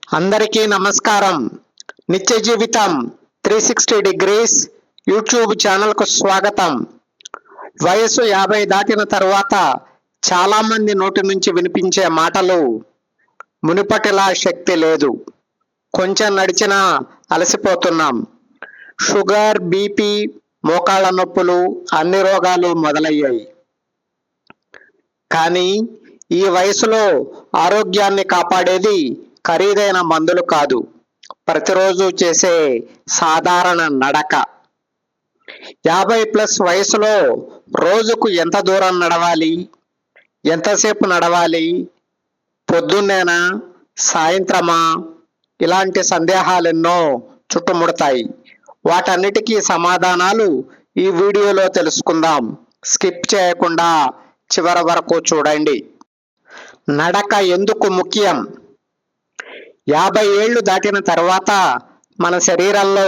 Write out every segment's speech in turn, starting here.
అందరికీ నమస్కారం. నిత్య జీవితం 360 డిగ్రీస్ యూట్యూబ్ ఛానల్కు స్వాగతం. వయసు 50 దాటిన తరువాత చాలా మంది నోటి నుంచి వినిపించే మాటలు మునుపటిలా శక్తి లేదు, కొంచెం నడిచినా అలసిపోతున్నాం, షుగర్, బీపీ, మోకాళ్ళ నొప్పులు, అన్ని రోగాలు మొదలయ్యాయి. కానీ ఈ వయసులో ఆరోగ్యాన్ని కాపాడేది ఖరీదైన మందులు కాదు, ప్రతిరోజు చేసే సాధారణ నడక. 50+ వయసులో రోజుకు ఎంత దూరం నడవాలి, ఎంతసేపు నడవాలి, పొద్దున్నేనా సాయంత్రమా, ఇలాంటి సందేహాలెన్నో చుట్టుముడతాయి. వాటన్నిటికీ సమాధానాలు ఈ వీడియోలో తెలుసుకుందాం. స్కిప్ చేయకుండా చివరి వరకు చూడండి. నడక ఎందుకు ముఖ్యం? 50 ఏళ్లు దాటిన తర్వాత మన శరీరంలో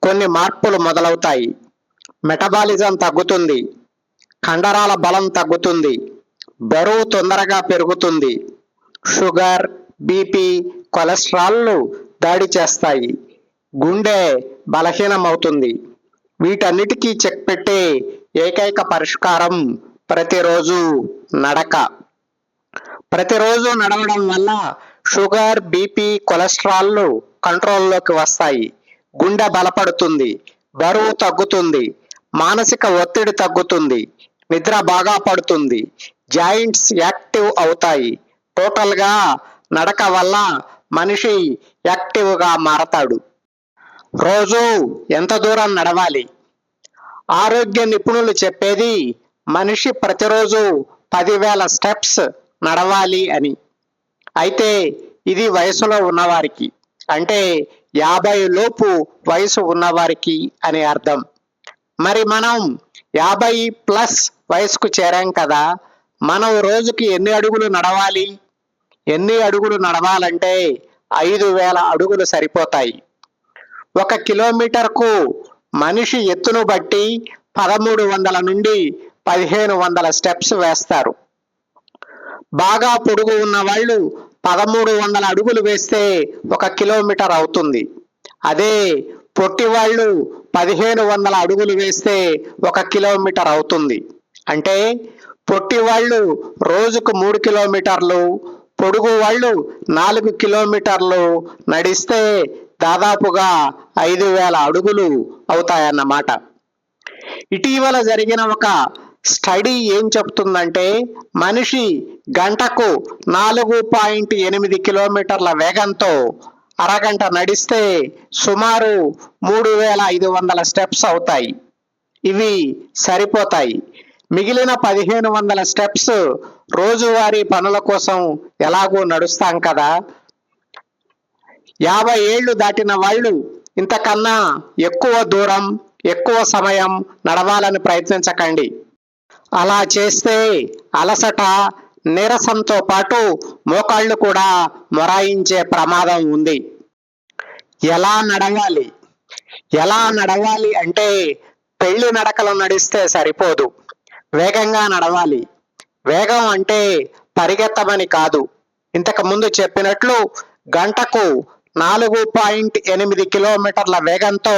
కొన్ని మార్పులు మొదలవుతాయి. మెటబాలిజం తగ్గుతుంది, కండరాల బలం తగ్గుతుంది, బరువు తొందరగా పెరుగుతుంది, షుగర్, బీపీ, కొలెస్ట్రాల్లు దాడి చేస్తాయి, గుండె బలహీనమవుతుంది. వీటన్నిటికీ చెక్ పెట్టే ఏకైక పరిష్కారం ప్రతిరోజు నడక. ప్రతిరోజు నడవడం వల్ల షుగర్, బీపీ, కొలెస్ట్రాల్లు కంట్రోల్లోకి వస్తాయి, గుండె బలపడుతుంది, బరువు తగ్గుతుంది, మానసిక ఒత్తిడి తగ్గుతుంది, నిద్ర బాగా పడుతుంది, జాయింట్స్ యాక్టివ్ అవుతాయి. టోటల్గా నడక వల్ల మనిషి యాక్టివ్గా మారతాడు. రోజు ఎంత దూరం నడవాలి? ఆరోగ్య నిపుణులు చెప్పేది మనిషి ప్రతిరోజు 10,000 స్టెప్స్ నడవాలి అని. అయితే ఇది వయసులో ఉన్నవారికి, అంటే 50 లోపు వయసు ఉన్నవారికి అని అర్థం. మరి మనం 50+ వయసుకు చేరాం కదా, మనం రోజుకి ఎన్ని అడుగులు నడవాలి? ఎన్ని అడుగులు నడవాలంటే 5,000 అడుగులు సరిపోతాయి. 1 కిలోమీటర్కు మనిషి ఎత్తును బట్టి 1300 నుండి 1500 స్టెప్స్ వేస్తారు. బాగా పొడుగు ఉన్న వాళ్ళు 1300 అడుగులు వేస్తే 1 కిలోమీటర్ అవుతుంది. అదే పొట్టి వాళ్ళు 1500 అడుగులు వేస్తే 1 కిలోమీటర్ అవుతుంది. అంటే పొట్టి వాళ్ళు రోజుకు 3 కిలోమీటర్లు, పొడుగు వాళ్ళు 4 కిలోమీటర్లు నడిస్తే దాదాపుగా 5,000 అడుగులు అవుతాయన్నమాట. ఇటీవల జరిగిన ఒక స్టడీ ఏం చెప్తుందంటే, మనిషి గంటకు 4.8 కిలోమీటర్ల వేగంతో అరగంట నడిస్తే సుమారు 3,500 స్టెప్స్ అవుతాయి. ఇవి సరిపోతాయి. మిగిలిన 1,500 స్టెప్స్ రోజువారీ పనుల కోసం ఎలాగో నడుస్తాం కదా. 50 ఏళ్లు దాటిన వాళ్ళు ఇంతకన్నా ఎక్కువ దూరం, ఎక్కువ సమయం నడవాలని ప్రయత్నించకండి. అలా చేస్తే అలసట, నీరసంతో పాటు మోకాళ్ళు కూడా మొరాయించే ప్రమాదం ఉంది. ఎలా నడవాలి? ఎలా నడవాలి అంటే పెళ్లి నడకలు నడిస్తే సరిపోదు, వేగంగా నడవాలి. వేగం అంటే పరిగెత్తమని కాదు. ఇంతకు ముందు చెప్పినట్లు గంటకు 4.8 కిలోమీటర్ల వేగంతో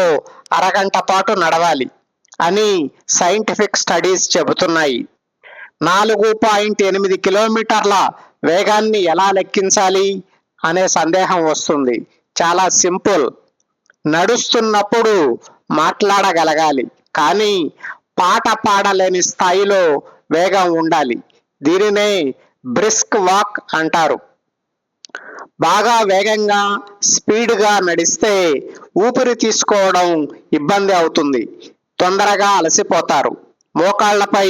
అరగంట పాటు నడవాలి అని సైంటిఫిక్ స్టడీస్ చెబుతున్నాయి. 4.8 కిలోమీటర్ల వేగాన్ని ఎలా లెక్కించాలి అనే సందేహం వస్తుంది. చాలా సింపుల్. నడుస్తున్నప్పుడు మాట్లాడగలగాలి, కానీ పాట పాడలేని స్థాయిలో వేగం ఉండాలి. దీనినే బ్రిస్క్ వాక్ అంటారు. బాగా వేగంగా, స్పీడ్గా నడిస్తే ఊపిరి తీసుకోవడం ఇబ్బంది అవుతుంది, తొందరగా అలసిపోతారు, మోకాళ్లపై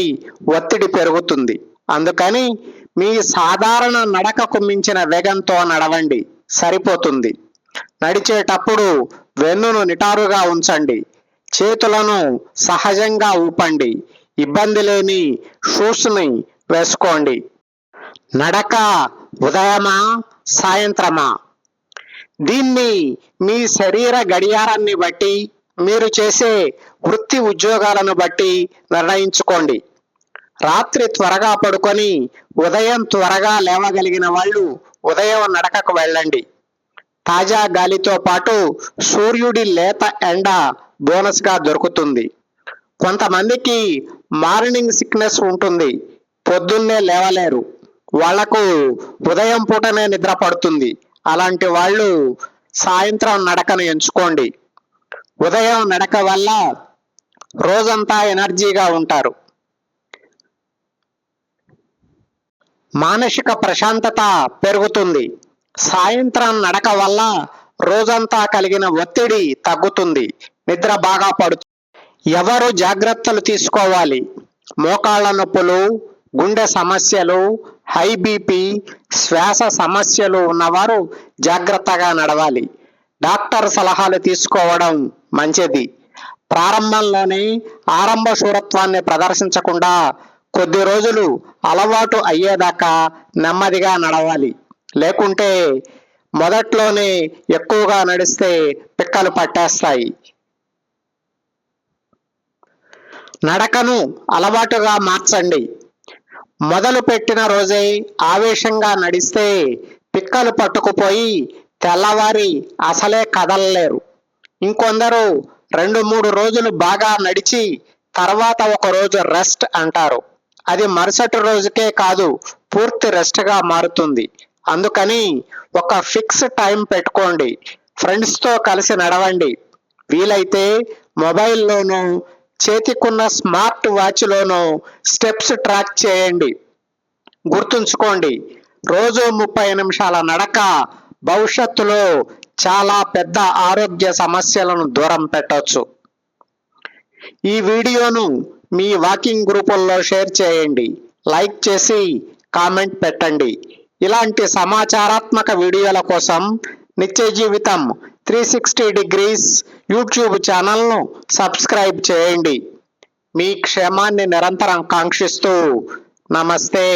ఒత్తిడి పెరుగుతుంది. అందుకని మీ సాధారణ నడకకు మించిన వేగంతో నడవండి, సరిపోతుంది. నడిచేటప్పుడు వెన్నును నిటారుగా ఉంచండి, చేతులను సహజంగా ఊపండి, ఇబ్బంది లేని షూస్ని వేసుకోండి. నడక ఉదయమా, సాయంత్రమా? దీన్ని మీ శరీర గడియారాన్ని బట్టి, మీరు చేసే వృత్తి ఉద్యోగాలను బట్టి నిర్ణయించుకోండి. రాత్రి త్వరగా పడుకొని ఉదయం త్వరగా లేవగలిగిన వాళ్ళు ఉదయం నడకకు వెళ్ళండి. తాజా గాలితో పాటు సూర్యుడి లేత ఎండ బోనస్ గా దొరుకుతుంది. కొంతమందికి మార్నింగ్ సిక్నెస్ ఉంటుంది, పొద్దున్నే లేవలేరు, వాళ్లకు ఉదయం పూటనే నిద్ర పడుతుంది. అలాంటి వాళ్ళు సాయంత్రం నడకను ఎంచుకోండి. ఉదయం నడక వల్ల రోజంతా ఎనర్జీగా ఉంటారు. మానసిక ప్రశాంతత పెరుగుతుంది. సాయంత్రం నడక వల్ల రోజంతా కలిగిన ఒత్తిడి తగ్గుతుంది, నిద్ర బాగా పడుతుంది. ఎవరు జాగ్రత్తలు తీసుకోవాలి? మోకాళ్ళ నొప్పులు, గుండె సమస్యలు, హై బీపీ, శ్వాస సమస్యలు ఉన్నవారు జాగ్రత్తగా నడవాలి. డాక్టర్ సలహాలు తీసుకోవడం మంచిది. ప్రారంభంలోనే ఆరంభ శూరత్వాన్ని ప్రదర్శించకుండా కొద్ది రోజులు అలవాటు అయ్యేదాకా నెమ్మదిగా నడవాలి. లేకుంటే మొదట్లోనే ఎక్కువగా నడిస్తే పిక్కలు పట్టేస్తాయి. నడకను అలవాటుగా మార్చండి. మొదలు పెట్టిన రోజే ఆవేశంగా నడిస్తే పిక్కలు పట్టుకుపోయి తెల్లవారి అసలే కదలలేరు. ఇంకొందరు 2-3 రోజులు బాగా నడిచి తర్వాత ఒక రోజు రెస్ట్ అంటారు. అది మరుసటి రోజుకే కాదు, పూర్తి రెస్ట్ గా మారుతుంది. అందుకని ఒక ఫిక్స్ టైం పెట్టుకోండి. ఫ్రెండ్స్తో కలిసి నడవండి. వీలైతే మొబైల్లోనూ చేతికున్న స్మార్ట్ వాచ్లోనూ స్టెప్స్ ట్రాక్ చేయండి. గుర్తుంచుకోండి, రోజు 30 నిమిషాల నడక భవిష్యత్తులో చాలా పెద్ద ఆరోగ్య సమస్యలను దూరం పెట్టవచ్చు. ఈ వీడియోను మీ వాకింగ్ గ్రూపుల్లో షేర్ చేయండి, లైక్ చేసి కామెంట్ పెట్టండి. ఇలాంటి సమాచారాత్మక వీడియోల కోసం నిత్య జీవితం 360 డిగ్రీస్ యూట్యూబ్ ఛానల్ను సబ్స్క్రైబ్ చేయండి. మీ క్షేమాన్ని నిరంతరం కాంక్షిస్తూ నమస్తే.